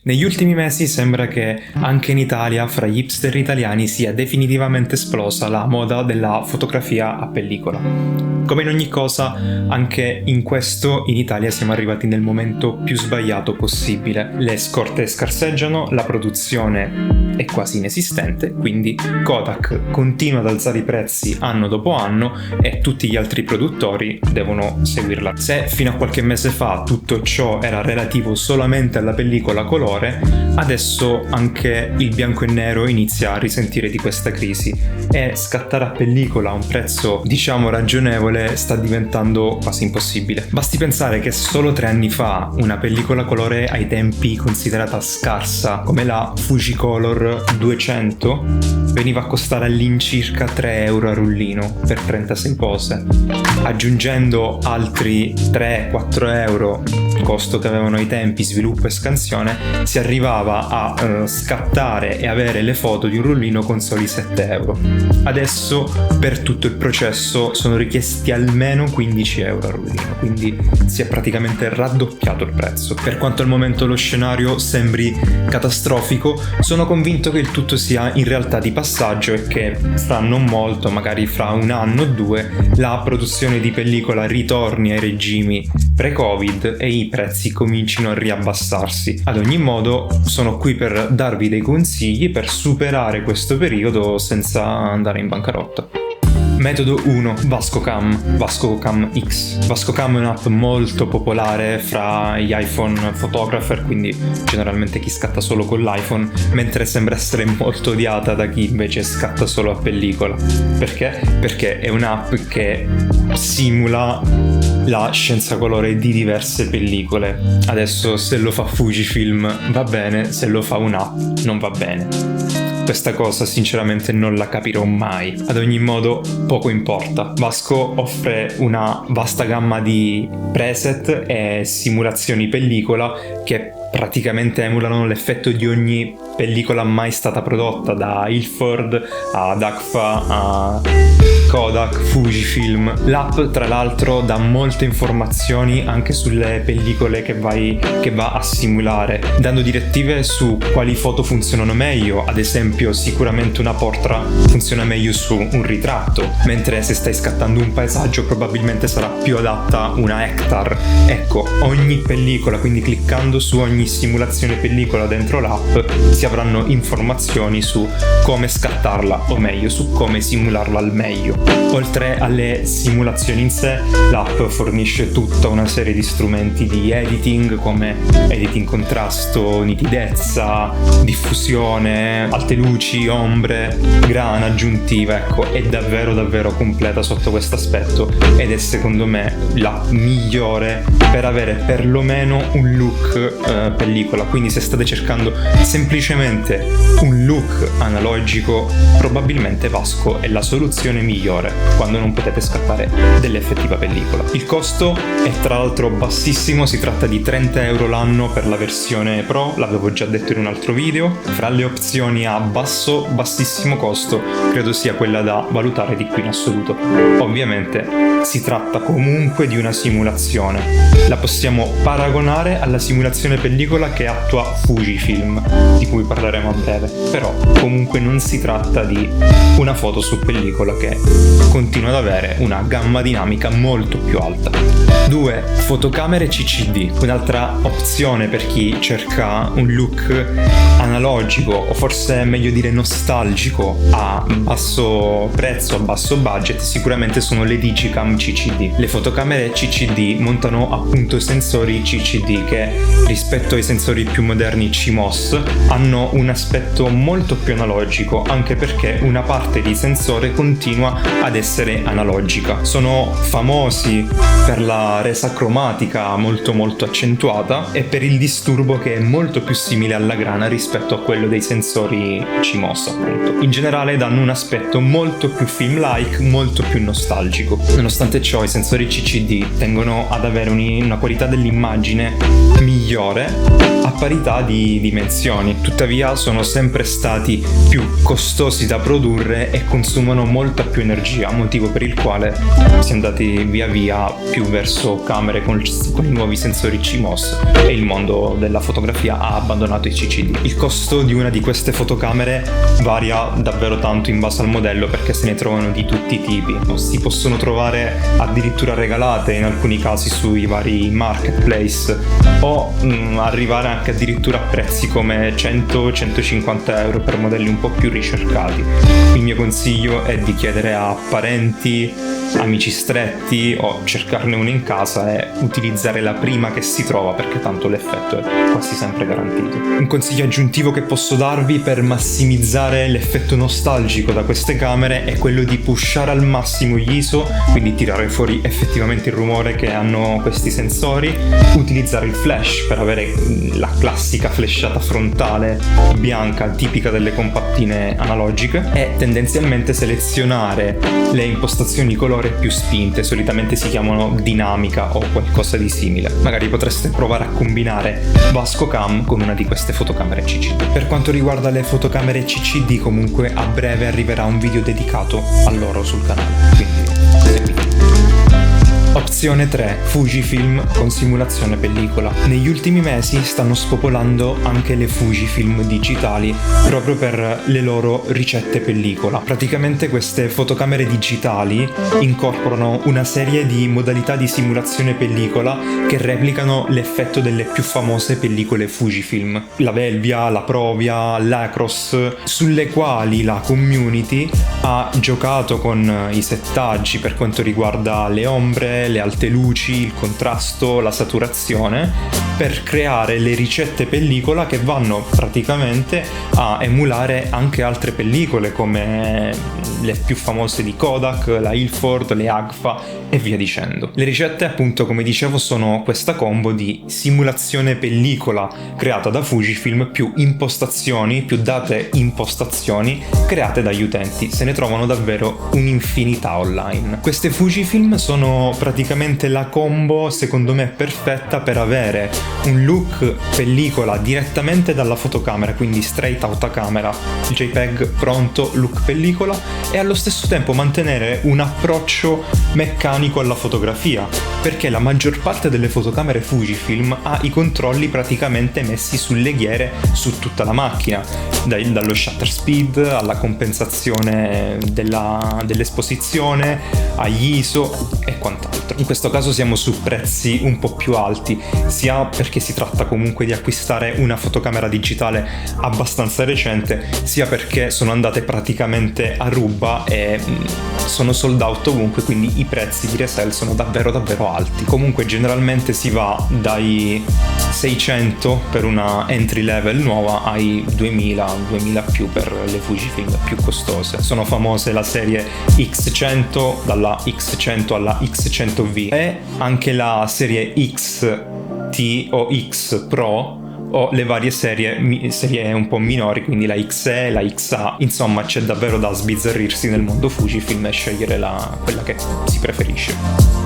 Negli ultimi mesi sembra che anche in Italia, fra gli hipster italiani, sia definitivamente esplosa la moda della fotografia a pellicola. Come in ogni cosa, anche in questo in Italia siamo arrivati nel momento più sbagliato possibile. Le scorte scarseggiano, la produzione è quasi inesistente, quindi Kodak continua ad alzare i prezzi anno dopo anno e tutti gli altri produttori devono seguirla. Se fino a qualche mese fa tutto ciò era relativo solamente alla pellicola colore, adesso anche il bianco e nero inizia a risentire di questa crisi e scattare a pellicola a un prezzo diciamo ragionevole sta diventando quasi impossibile. Basti pensare che solo 3 anni fa una pellicola colore ai tempi considerata scarsa come la Fujicolor 200 veniva a costare all'incirca 3 euro a rullino per 36 pose. Aggiungendo altri 3-4 euro costo che avevano ai tempi sviluppo e scansione, si arrivava a scattare e avere le foto di un rullino con soli 7 euro. Adesso per tutto il processo sono richiesti almeno 15 euro a rullino, quindi si è praticamente raddoppiato il prezzo. Per quanto al momento lo scenario sembri catastrofico, sono convinto che il tutto sia in realtà di passaggio e che fra non molto, magari fra un anno o 2, la produzione di pellicola ritorni ai regimi pre-Covid e i prezzi comincino a riabbassarsi. Ad ogni modo, sono qui per darvi dei consigli per superare questo periodo senza andare in bancarotta. Metodo 1. VascoCam X. VascoCam è un'app molto popolare fra gli iPhone photographer, quindi generalmente chi scatta solo con l'iPhone, mentre sembra essere molto odiata da chi invece scatta solo a pellicola. Perché? Perché è un'app che simula la scienza colore di diverse pellicole. Adesso se lo fa Fujifilm va bene, se lo fa un'app non va bene. Questa cosa sinceramente non la capirò mai. Ad ogni modo poco importa. Vasco offre una vasta gamma di preset e simulazioni pellicola che praticamente emulano l'effetto di ogni pellicola mai stata prodotta, da Ilford ad Agfa a Kodak, Fujifilm. L'app tra l'altro dà molte informazioni anche sulle pellicole che va a simulare, dando direttive su quali foto funzionano meglio. Ad esempio sicuramente una portra funziona meglio su un ritratto, mentre se stai scattando un paesaggio probabilmente sarà più adatta una Hectare. Ecco, ogni pellicola, quindi cliccando su ogni simulazione pellicola dentro l'app si avranno informazioni su come scattarla, o meglio su come simularla al meglio. Oltre alle simulazioni in sé, l'app fornisce tutta una serie di strumenti di editing come editing contrasto, nitidezza, diffusione, alte luci, ombre, grana aggiuntiva. Ecco, è davvero completa sotto questo aspetto ed è secondo me la migliore per avere perlomeno un look pellicola. Quindi se state cercando semplicemente un look analogico, probabilmente Vasco è la soluzione migliore quando non potete scattare dell'effettiva pellicola. Il costo è tra l'altro bassissimo, si tratta di 30 euro l'anno per la versione Pro, l'avevo già detto in un altro video. Fra le opzioni a bassissimo costo credo sia quella da valutare di qui in assoluto. Ovviamente si tratta comunque di una simulazione, la possiamo paragonare alla simulazione pellicola che attua Fujifilm, di cui parleremo a breve, però comunque non si tratta di una foto su pellicola che continua ad avere una gamma dinamica molto più alta. 2. Fotocamere CCD, un'altra opzione per chi cerca un look analogico o forse è meglio dire nostalgico a basso prezzo, a basso budget. Sicuramente sono le Digicam CCD. Le fotocamere CCD montano appunto sensori CCD che rispetto ai sensori più moderni CMOS hanno un aspetto molto più analogico, anche perché una parte di sensore continua ad essere analogica. Sono famosi per la resa cromatica molto accentuata e per il disturbo che è molto più simile alla grana rispetto a quello dei sensori CMOS, appunto. In generale danno un aspetto molto più film-like, molto più nostalgico. Nonostante ciò, i sensori CCD tendono ad avere una qualità dell'immagine migliore a parità di dimensioni. Tuttavia sono sempre stati più costosi da produrre e consumano molta più energia sinergia, motivo per il quale si è andati via via più verso camere con i nuovi sensori CMOS e il mondo della fotografia ha abbandonato i CCD. Il costo di una di queste fotocamere varia davvero tanto in base al modello, perché se ne trovano di tutti i tipi, si possono trovare addirittura regalate in alcuni casi sui vari marketplace, o arrivare anche addirittura a prezzi come 100-150 euro per modelli un po' più ricercati. Il mio consiglio è di chiedere a parenti, amici stretti o cercarne uno in casa e utilizzare la prima che si trova, perché tanto l'effetto è quasi sempre garantito. Un consiglio aggiuntivo che posso darvi per massimizzare l'effetto nostalgico da queste camere è quello di pushare al massimo gli ISO, quindi tirare fuori effettivamente il rumore che hanno questi sensori, utilizzare il flash per avere la classica flashata frontale bianca tipica delle compattine analogiche e tendenzialmente selezionare le impostazioni colore più spinte, solitamente si chiamano dinamica o qualcosa di simile. Magari potreste provare a combinare Vascocam con una di queste fotocamere CCD. Per quanto riguarda le fotocamere CCD, comunque a breve arriverà un video dedicato a loro sul canale, quindi seguitemi. Opzione 3. Fujifilm con simulazione pellicola. Negli ultimi mesi stanno spopolando anche le Fujifilm digitali proprio per le loro ricette pellicola. Praticamente queste fotocamere digitali incorporano una serie di modalità di simulazione pellicola che replicano l'effetto delle più famose pellicole Fujifilm, la Velvia, la Provia, l'Acros, sulle quali la community ha giocato con i settaggi per quanto riguarda le ombre, le alte luci, il contrasto, la saturazione, per creare le ricette pellicola che vanno praticamente a emulare anche altre pellicole come le più famose di Kodak, la Ilford, le Agfa e via dicendo. Le ricette, appunto, come dicevo, sono questa combo di simulazione pellicola creata da Fujifilm più impostazioni, più date impostazioni create dagli utenti. Se ne trovano davvero un'infinità online. Queste Fujifilm sono praticamente la combo, secondo me, perfetta per avere un look pellicola direttamente dalla fotocamera, quindi straight out a camera, JPEG pronto, look pellicola, e allo stesso tempo mantenere un approccio meccanico alla fotografia, perché la maggior parte delle fotocamere Fujifilm ha i controlli praticamente messi sulle ghiere su tutta la macchina, dallo shutter speed alla compensazione dell'esposizione, agli ISO e quant'altro. In questo caso siamo su prezzi un po' più alti, sia perché si tratta comunque di acquistare una fotocamera digitale abbastanza recente, sia perché sono andate praticamente a ruba e sono sold out ovunque, quindi i prezzi di resell sono davvero alti. Comunque generalmente si va dai 600 per una entry level nuova ai 2000 più per le Fujifilm più costose. Sono famose la serie X100, dalla X100 alla X100V, e anche la serie XT o X Pro, o le varie serie un po' minori, quindi la XE, la XA. Insomma, c'è davvero da sbizzarrirsi nel mondo Fujifilm e scegliere quella che si preferisce.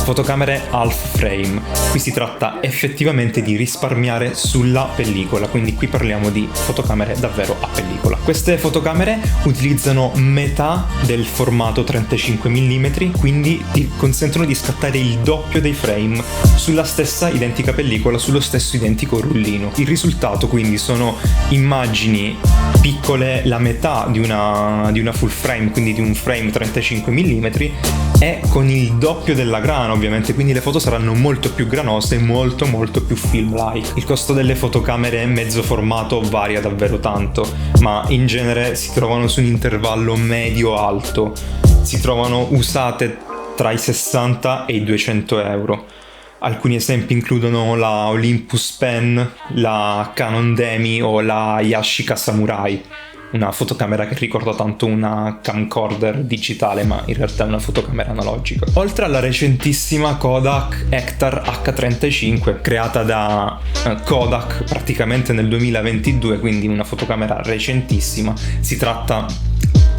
Fotocamere half frame. Qui si tratta effettivamente di risparmiare sulla pellicola, quindi qui parliamo di fotocamere davvero a pellicola. Queste fotocamere utilizzano metà del formato 35 mm, quindi ti consentono di scattare il doppio dei frame sulla stessa identica pellicola, sullo stesso identico rullino. Il risultato quindi sono immagini piccole, la metà di una full frame, quindi di un frame 35 mm, e con il doppio della grana ovviamente, quindi le foto saranno molto più granose e molto più film-like. Il costo delle fotocamere mezzo formato varia davvero tanto, ma in genere si trovano su un intervallo medio-alto, si trovano usate tra i 60 e i 200 euro. Alcuni esempi includono la Olympus Pen, la Canon Demi o la Yashica Samurai, una fotocamera che ricorda tanto una camcorder digitale, ma in realtà è una fotocamera analogica. Oltre alla recentissima Kodak Ektar H35, creata da Kodak praticamente nel 2022, quindi una fotocamera recentissima. Si tratta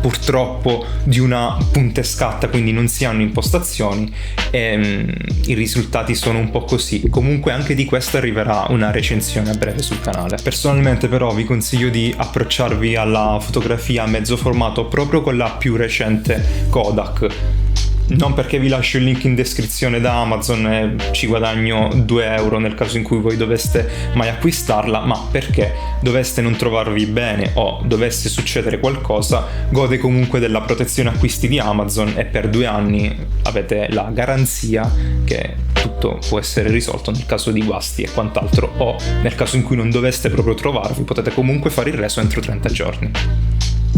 purtroppo di una punta e scatta, quindi non si hanno impostazioni e i risultati sono un po' così. Comunque anche di questo arriverà una recensione a breve sul canale. Personalmente però vi consiglio di approcciarvi alla fotografia a mezzo formato proprio con la più recente Kodak. Non perché vi lascio il link in descrizione da Amazon e ci guadagno 2 euro nel caso in cui voi doveste mai acquistarla, ma perché doveste non trovarvi bene o dovesse succedere qualcosa, gode comunque della protezione acquisti di Amazon e per 2 anni avete la garanzia che tutto può essere risolto nel caso di guasti e quant'altro, o nel caso in cui non doveste proprio trovarvi potete comunque fare il resto entro 30 giorni.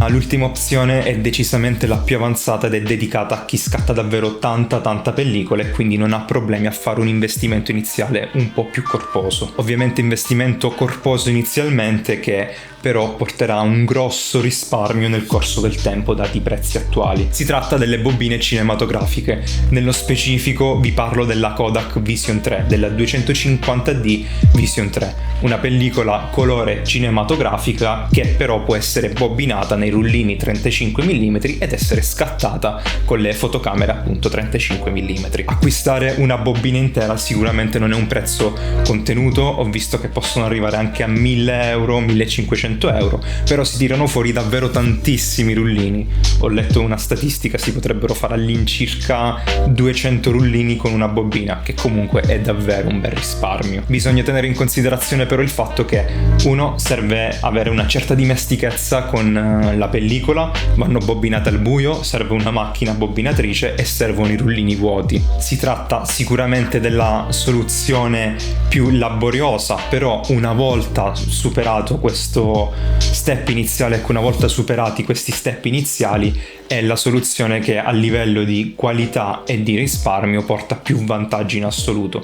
L'ultima opzione è decisamente la più avanzata ed è dedicata a chi scatta davvero tanta pellicola e quindi non ha problemi a fare un investimento iniziale un po' più corposo. Ovviamente investimento corposo inizialmente che però porterà un grosso risparmio nel corso del tempo dati i prezzi attuali. Si tratta delle bobine cinematografiche, nello specifico vi parlo della Kodak Vision 3, della 250D Vision 3, una pellicola colore cinematografica che però può essere bobinata nei rullini 35 mm ed essere scattata con le fotocamere appunto 35 mm. Acquistare una bobina intera sicuramente non è un prezzo contenuto, ho visto che possono arrivare anche a 1.000 euro, 1.500 euro, però si tirano fuori davvero tantissimi rullini. Ho letto una statistica, si potrebbero fare all'incirca 200 rullini con una bobina, che comunque è davvero un bel risparmio. Bisogna tenere in considerazione però il fatto che uno serve avere una certa dimestichezza con la pellicola, vanno bobinate al buio, serve una macchina bobbinatrice e servono i rullini vuoti. Si tratta sicuramente della soluzione più laboriosa, però una volta superato questo step iniziale, ecco, una volta superati questi step iniziali, è la soluzione che a livello di qualità e di risparmio porta più vantaggi in assoluto.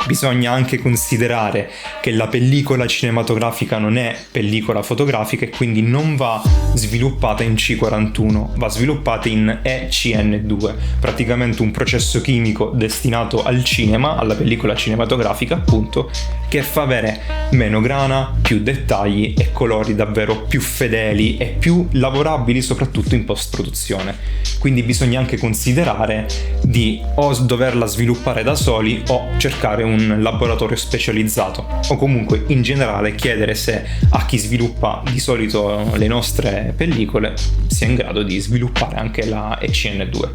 Bisogna anche considerare che la pellicola cinematografica non è pellicola fotografica e quindi non va sviluppata in C41, va sviluppata in ECN2, praticamente un processo chimico destinato al cinema, alla pellicola cinematografica appunto, che fa avere meno grana, più dettagli e colori davvero più fedeli e più lavorabili soprattutto in post-produzione. Quindi bisogna anche considerare di o doverla sviluppare da soli o cercare un laboratorio specializzato, o comunque in generale chiedere se a chi sviluppa di solito le nostre pellicole sia in grado di sviluppare anche la ECN2.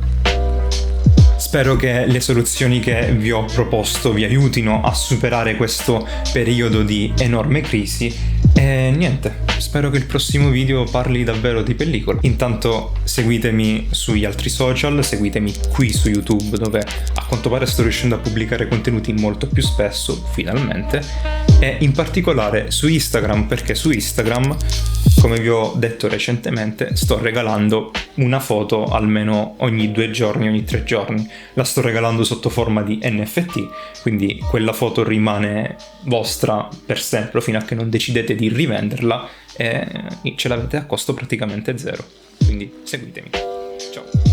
Spero che le soluzioni che vi ho proposto vi aiutino a superare questo periodo di enorme crisi e niente, spero che il prossimo video parli davvero di pellicola. Intanto seguitemi sugli altri social, seguitemi qui su YouTube dove a quanto pare sto riuscendo a pubblicare contenuti molto più spesso, finalmente, e in particolare su Instagram, perché su Instagram, come vi ho detto recentemente, sto regalando una foto almeno ogni 2 giorni, ogni 3 giorni. La sto regalando sotto forma di NFT, quindi quella foto rimane vostra per sempre fino a che non decidete di rivenderla e ce l'avete a costo praticamente zero. Quindi seguitemi. Ciao!